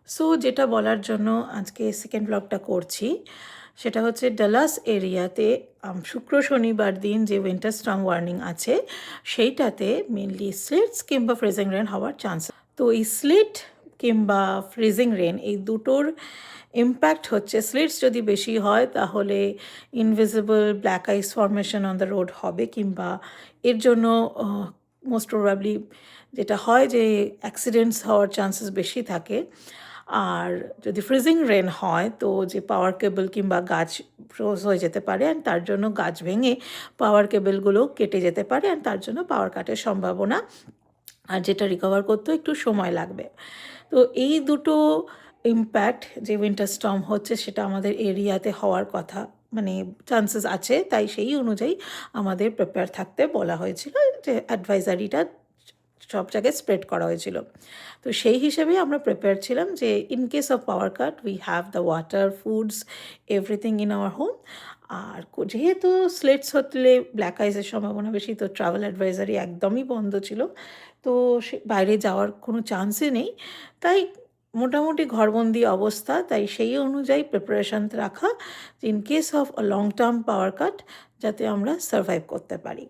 So যেটা বলার জন্য আজকে সেকেন্ড ব্লগটা করছি সেটা হচ্ছে ডালাস এরিয়াতে শুক্র শনিবার দিন যে উইন্টার স্টর্ম ওয়ার্নিং আছে সেইটাতে মেনলি স্লিটস কিংবা ফ্রিজিং রেন হওয়ার চান্স। তো এই স্লিট কিংবা ফ্রিজিং রেন এই দুটোর ইম্প্যাক্ট হচ্ছে, স্লিটস যদি বেশি হয় তাহলে invisible black ice formation on the road হবে, কিংবা এর জন্য মোস্ট প্রবাবলি যেটা হয় যে অ্যাক্সিডেন্টস হওয়ার চান্সেস বেশি থাকে। আর যদি ফ্রিজিং রেন হয় তো যে পাওয়ার কেবল কিংবা গাছ ফ্রোজ হয়ে যেতে পারে, অ্যান্ড তার জন্য গাছ ভেঙে পাওয়ার কেবলগুলো কেটে যেতে পারে, অ্যান্ড তার জন্য পাওয়ার কাটের সম্ভাবনা, আর যেটা রিকভার করতেও একটু সময় লাগবে। তো এই দুটো ইম্প্যাক্ট যে উইন্টার স্টর্ম হচ্ছে সেটা আমাদের এরিয়াতে হওয়ার কথা, মানে চান্সেস আছে, তাই সেই অনুযায়ী আমাদের প্রিপেয়ার থাকতে বলা হয়েছিল, যে অ্যাডভাইজারিটা সব জায়গায় স্প্রেড করা হয়েছিল। তো সেই হিসেবেই আমরা প্রিপেয়ার ছিলাম যে in case of power cut we have the water, foods, everything in our home. আর যেহেতু স্লেটস হলে ব্ল্যাক আইসের সম্ভাবনা বেশি, তো ট্রাভেল অ্যাডভাইজারি একদমই বন্ধ ছিল, তো সে বাইরে যাওয়ার কোনো চান্সই নেই। তাই মোটামুটি ঘরবন্দি অবস্থা, তাই সেই অনুযায়ী প্রিপারেশান রাখা in case of long term power cut যাতে আমরা সার্ভাইভ করতে পারি।